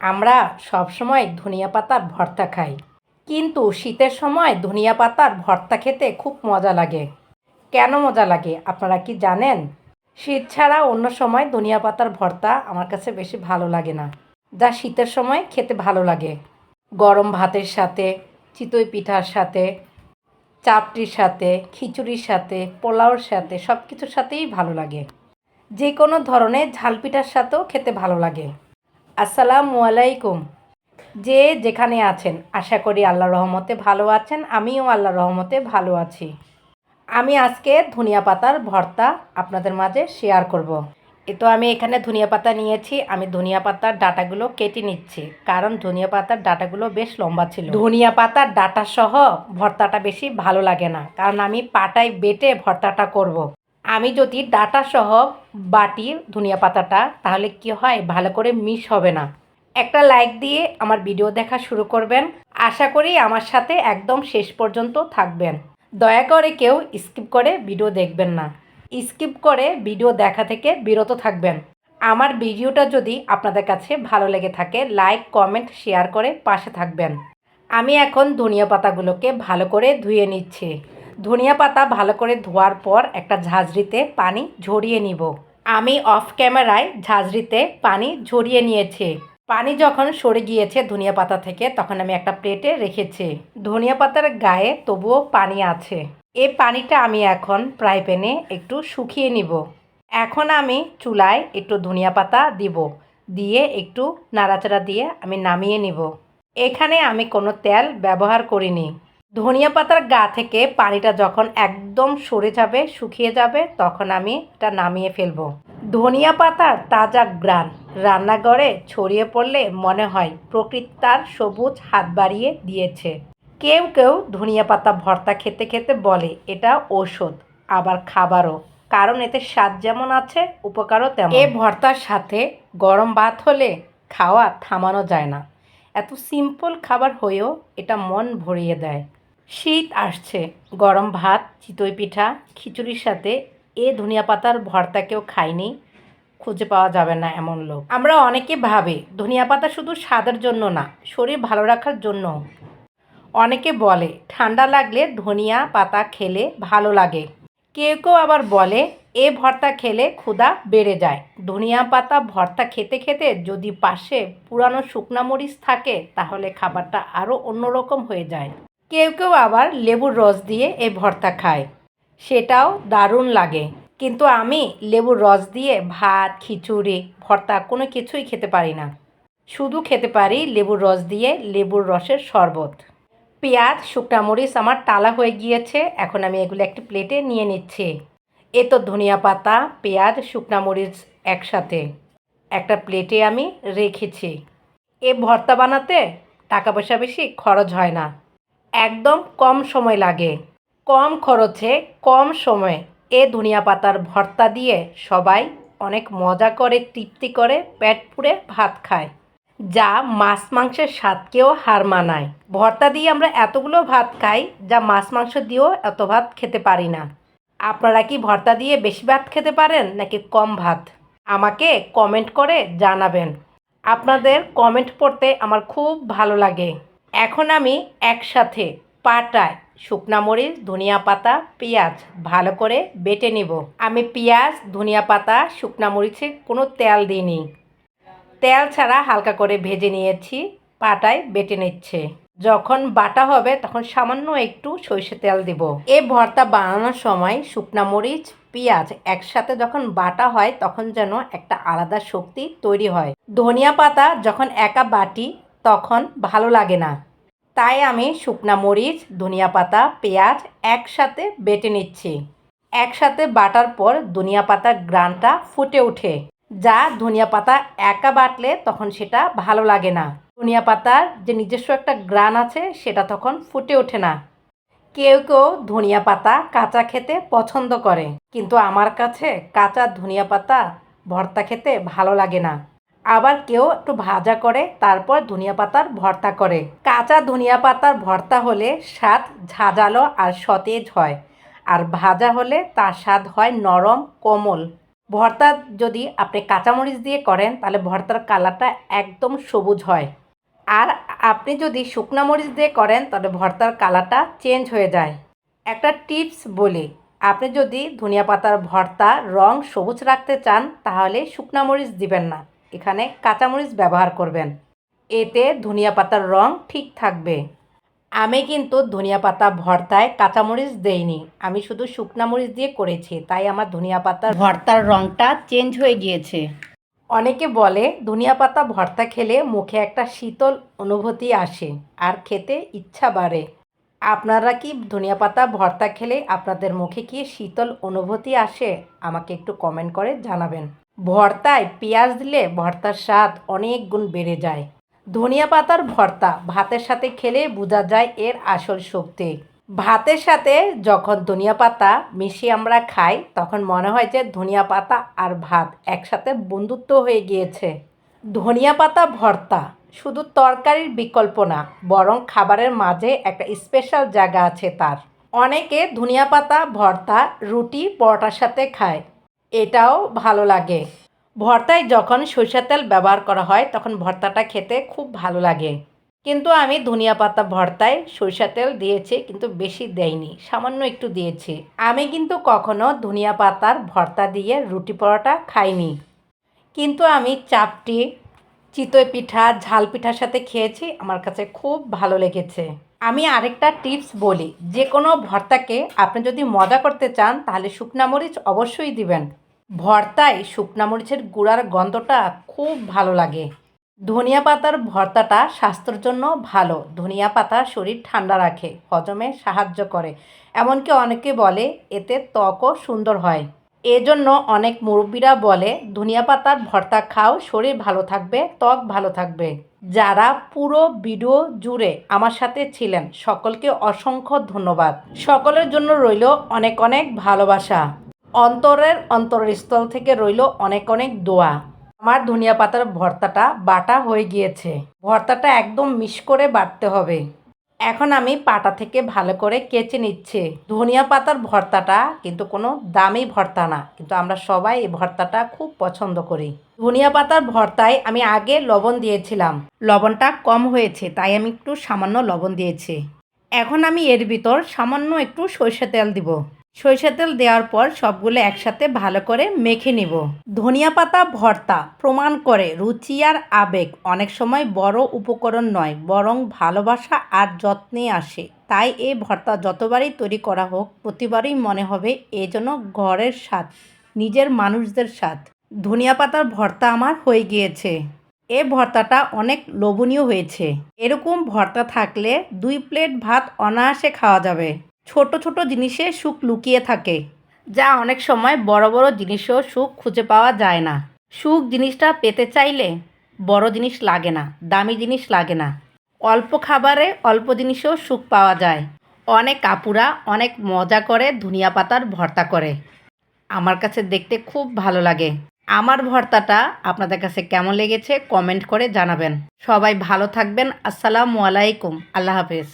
আমরা সবসময় ধনিয়া পাতার ভর্তা খাই, কিন্তু শীতের সময় ধনিয়া পাতার ভর্তা খেতে খুব মজা লাগে। কেন মজা লাগে আপনারা কি জানেন? শীত ছাড়া অন্য সময় ধনিয়া পাতার ভর্তা আমার কাছে বেশি ভালো লাগে না, যা শীতের সময় খেতে ভালো লাগে। গরম ভাতের সাথে, চিতই পিঠার সাথে, চাপটির সাথে, খিচুড়ির সাথে, পোলাওর সাথে সব কিছুর সাথেই ভালো লাগে। যে কোনো ধরনের ঝাল পিঠার সাথেও খেতে ভালো লাগে। আসসালামু আলাইকুম। যে যেখানে আছেন আশা করি আল্লাহর রহমতে ভালো আছেন। আমিও আল্লাহর রহমতে ভালো আছি। আমি আজকে ধনিয়া পাতার ভর্তা আপনাদের মাঝে শেয়ার করব। তো আমি এখানে ধনিয়া পাতা নিয়েছি। আমি ধনিয়া পাতার ডাঁটাগুলো কেটে নিচ্ছি, কারণ ধনিয়া পাতার ডাঁটাগুলো বেশ লম্বা ছিল। ধনিয়া পাতার ডাঁটা সহ ভর্তাটা বেশি ভালো লাগে না, কারণ আমি পাটায় বেটে ভর্তাটা করব। আমি যদি ডাঁটা সহ বাটি ধনিয়া পাতাটা, তাহলে কি হয়, ভালো করে মিশ হবে না। একটা লাইক দিয়ে আমার ভিডিও দেখা শুরু করবেন। আশা করি আমার সাথে একদম শেষ পর্যন্ত থাকবেন। দয়া করে কেউ স্কিপ করে ভিডিও দেখবেন না। স্কিপ করে ভিডিও দেখা থেকে বিরত থাকবেন। আমার ভিডিওটা যদি আপনাদের কাছে ভালো লেগে থাকে, লাইক কমেন্ট শেয়ার করে পাশে থাকবেন। আমি এখন ধনিয়া পাতাগুলোকে ভালো করে ধুয়ে নিচ্ছি। ধনিয়া পাতা ভালো করে ধোয়ার পর একটা ঝাঁঝরিতে পানি ঝরিয়ে নিব। আমি অফ ক্যামেরায় ঝাঁঝরিতে পানি ঝরিয়ে নিয়েছি। পানি যখন সরে গিয়েছে ধনিয়া পাতা থেকে, তখন আমি একটা প্লেটে রেখেছি। ধনিয়া পাতার গায়ে তবুও পানি আছে। এই পানিটা আমি এখন ফ্রাই প্যানে একটু শুকিয়ে নিব। এখন আমি চুলায় একটু ধনিয়া পাতা দিব, দিয়ে একটু নাড়াচাড়া দিয়ে আমি নামিয়ে নিব। এখানে আমি কোনো তেল ব্যবহার করিনি। ধনিয়া পাতার গা থেকে পানিটা যখন একদম সরে যাবে, শুকিয়ে যাবে, তখন আমি এটা নামিয়ে ফেলবো। ধনিয়া পাতার তাজা ঘ্রাণ রান্নাঘরে ছড়িয়ে পড়লে মনে হয় প্রকৃতি তার সবুজ হাত বাড়িয়ে দিয়েছে। কেউ কেউ ধনিয়া পাতা ভর্তা খেতে খেতে বলে এটা ঔষধ, আবার খাবারও, কারণ এতে স্বাদ যেমন আছে উপকারও তেমন। এই ভর্তার সাথে গরম ভাত হলে খাওয়া থামানো যায় না। এত সিম্পল খাবার হয়েও এটা মন ভরিয়ে দেয়। শীত আসছে, গরম ভাত, চিতই পিঠা, খিচুড়ির সাথে এ ধনিয়া পাতার ভর্তা কেউ খায়নি, খুঁজে পাওয়া যাবে না এমন লোক। আমরা অনেকে ভাবে ধনিয়া পাতা শুধু স্বাদের জন্য না, শরীর ভালো রাখার জন্য। অনেকে বলে ঠান্ডা লাগলে ধনিয়া পাতা খেলে ভালো লাগে। কেউ কেউ আবার বলে এ ভর্তা খেলে ক্ষুধা বেড়ে যায়। ধনিয়া পাতা ভর্তা খেতে খেতে যদি পাশে পুরানো শুকনা মরিচ থাকে, তাহলে খাবারটা আরও অন্যরকম হয়ে যায়। কেউ কেউ আবার লেবুর রস দিয়ে এই ভর্তা খায়, সেটাও দারুণ লাগে। কিন্তু আমি লেবুর রস দিয়ে ভাত, খিচুড়ি, ভর্তা কোনো কিছুই খেতে পারি না। শুধু খেতে পারি লেবুর রস দিয়ে লেবুর রসের শরবত। পেঁয়াজ, শুকনা মরিচ আমার টালা হয়ে গিয়েছে। এখন আমি এগুলো একটি প্লেটে নিয়ে নিচ্ছি। এ তো ধনিয়া পাতা, পেঁয়াজ, শুকনা মরিচ একসাথে একটা প্লেটে আমি রেখেছি। এ ভর্তা বানাতে টাকা পয়সা বেশি খরচ হয় না, একদম কম সময় লাগে। কম খরচে কম সময়ে এ ধনিয়া পাতার ভর্তা দিয়ে সবাই অনেক মজা করে, তৃপ্তি করে, পেট পুড়ে ভাত খায়, যা মাছ মাংসের স্বাদকেও হার মানায়। ভর্তা দিয়ে আমরা এতগুলো ভাত খাই, যা মাছ মাংস দিয়েও এত ভাত খেতে পারি না। আপনারা কি ভর্তা দিয়ে বেশি ভাত খেতে পারেন নাকি কম ভাত? আমাকে কমেন্ট করে জানাবেন। আপনাদের কমেন্ট পড়তে আমার খুব ভালো লাগে। এখন আমি একসাথে পাটায় শুকনা মরিচ, ধনিয়া পাতা, পেঁয়াজ ভালো করে বেটে নিব। আমি পেঁয়াজ, ধনিয়া পাতা, শুকনা মরিচে কোনো তেল দিইনি। তেল ছাড়া হালকা করে ভেজে নিয়েছি, পাটায় বেটে নিচ্ছে। যখন বাটা হবে তখন সামান্য একটু সরষে তেল দেব। এই ভর্তা বানানোর সময় শুকনা মরিচ, পেঁয়াজ একসাথে যখন বাটা হয়, তখন যেন একটা আলাদা শক্তি তৈরি হয়। ধনিয়া পাতা যখন একা বাটি তখন ভালো লাগে না, তাই আমি শুকনা মরিচ, ধনিয়া পাতা, পেঁয়াজ একসাথে বেটে নিচ্ছি। একসাথে বাটার পর ধনিয়া পাতার ঘ্রাণটা ফুটে ওঠে, যা ধনিয়া পাতা একা বাটলে তখন সেটা ভালো লাগে না। ধনিয়া পাতার যে নিজস্ব একটা ঘ্রাণ আছে, সেটা তখন ফুটে ওঠে না। কেউ কেউ ধনিয়া পাতা কাঁচা খেতে পছন্দ করে, কিন্তু আমার কাছে কাঁচা ধনিয়া পাতা ভর্তা খেতে ভালো লাগে না। আবার কেউ একটু ভাজা করে তারপর ধনিয়া পাতার ভর্তা করে। কাঁচা ধনিয়া পাতার ভর্তা হলে স্বাদ ঝাঁঝালো আর সতেজ হয়, আর ভাজা হলে তার স্বাদ হয় নরম, কোমল। ভর্তা যদি আপনি কাঁচামরিচ দিয়ে করেন তাহলে ভর্তার কালারটা একদম সবুজ হয়। আর আপনি যদি শুকনা মরিচ দিয়ে করেন তাহলে ভর্তার কালারটা চেঞ্জ হয়ে যায়। একটা টিপস বলি, আপনি যদি ধনিয়া পাতার ভর্তা রং সবুজ রাখতে চান তাহলে শুকনা মরিচ দিবেন না, এখানে কাঁচামরিচ ব্যবহার করবেন, এতে ধনিয়া পাতার রং ঠিক থাকবে। আমি কিন্তু ধনিয়া পাতা ভর্তায় কাঁচামরিচ দেইনি, আমি শুধু শুকনা মরিচ দিয়ে করেছি, তাই আমার ধনিয়া পাতার ভর্তার রংটা চেঞ্জ হয়ে গিয়েছে। অনেকে বলে ধনিয়া পাতা ভর্তা খেলে মুখে একটা শীতল অনুভূতি আসে আর খেতে ইচ্ছা বাড়ে। আপনারা কি ধনিয়া পাতা ভর্তা খেলে আপনাদের মুখে কি শীতল অনুভূতি আসে? আমাকে একটু কমেন্ট করে জানাবেন। ভর্তায় পেঁয়াজ দিলে ভর্তার স্বাদ অনেক গুণ বেড়ে যায়। ধনিয়া পাতার ভর্তা ভাতের সাথে খেলে বোঝা যায় এর আসল শক্তি। ভাতের সাথে যখন ধনিয়া পাতা মিশিয়ে আমরা খাই তখন মনে হয় যে ধনিয়া পাতা আর ভাত একসাথে বন্ধুত্ব হয়ে গিয়েছে। ধনিয়া পাতা ভর্তা শুধু তরকারির বিকল্প না, বরং খাবারের মাঝে একটা স্পেশাল জায়গা আছে তার। অনেকে ধনিয়া পাতা ভর্তা রুটি পরোটার সাথে খায়, এটাও ভালো লাগে। ভর্তায় যখন সরিষার তেল ব্যবহার করা হয় তখন ভর্তাটা খেতে খুব ভালো লাগে। কিন্তু আমি ধনিয়া পাতা ভর্তায় সরিষার তেল দিয়েছি, কিন্তু বেশি দেইনি, সামান্য একটু দিয়েছি। আমি কিন্তু কখনো ধনিয়া পাতার ভর্তা দিয়ে রুটি পরোটা খাইনি, কিন্তু আমি চাপটি, চিতই পিঠা, ঝাল পিঠার সাথে খেয়েছি, আমার কাছে খুব ভালো লেগেছে। আমি আরেকটা টিপস বলি, যে কোনো ভর্তাকে আপনি যদি মজা করতে চান তাহলে শুকনা মরিচ অবশ্যই দিবেন। ভর্তায় শুকনা মরিচের গুঁড়ার গন্ধটা খুব ভালো লাগে। ধনিয়া পাতার ভর্তাটা স্বাস্থ্যের জন্য ভালো। ধনিয়া পাতা শরীর ঠান্ডা রাখে, হজমে সাহায্য করে, এমনকি অনেকে বলে এতে ত্বকও সুন্দর হয়। এজন্য অনেক মুরব্বীরা বলে ধনিয়া পাতার ভর্তা খাও, শরীর ভালো থাকবে, ত্বক ভালো থাকবে। যারা পুরো ভিডিও জুড়ে আমার সাথে ছিলেন সকলকে অসংখ্য ধন্যবাদ। সকলের জন্য রইল অনেক অনেক ভালোবাসা। অন্তরের অন্তরস্থল থেকে রইল অনেক অনেক দোয়া। আমার ধনিয়া পাতার ভর্তাটা বাটা হয়ে গিয়েছে। ভর্তাটা একদম মিশ করে বাটতে হবে। এখন আমি পাটা থেকে ভালো করে কেচে নিচ্ছি। ধনিয়া পাতার ভর্তাটা কিন্তু কোনো দামি ভর্তা না, কিন্তু আমরা সবাই এই ভর্তাটা খুব পছন্দ করি। ধনিয়া পাতার ভর্তায় আমি আগে লবণ দিয়েছিলাম, লবণটা কম হয়েছে তাই আমি একটু সামান্য লবণ দিয়েছি। এখন আমি এর ভিতর সামান্য একটু সরিষার তেল দিব। সরিষার তেল দেওয়ার পর সবগুলো একসাথে ভালো করে মেখে নিব। ধনিয়া পাতা ভর্তা প্রমাণ করে রুচি আর আবেগ অনেক সময় বড় উপকরণ নয়, বরং ভালোবাসা আর যত্নে আসে। তাই এই ভর্তা যতবারই তৈরি করা হোক প্রতিবারই মনে হবে এ যেন ঘরের স্বাদ, নিজের মানুষদের স্বাদ। ধনিয়া পাতার ভর্তা আমার হয়ে গিয়েছে। এ ভর্তাটা অনেক লোভনীয় হয়েছে। এরকম ভর্তা থাকলে 2 প্লেট ভাত অনায়াসে খাওয়া যাবে। ছোট ছোট জিনিসে সুখ লুকিয়ে থাকে, যা অনেক সময় বড় বড় জিনিসেও সুখ খুঁজে পাওয়া যায় না। সুখ জিনিসটা পেতে চাইলে বড় জিনিস লাগে না, দামি জিনিস লাগে না। অল্প খাবারে অল্প জিনিসেও সুখ পাওয়া যায়। অনেক আপুরা অনেক মজা করে ধনিয়া পাতার ভর্তা করে, আমার কাছে দেখতে খুব ভালো লাগে। আমার ভর্তাটা আপনাদের কাছে কেমন লেগেছে কমেন্ট করে জানাবেন। সবাই ভালো থাকবেন। আসসালামু আলাইকুম। আল্লাহ হাফেজ।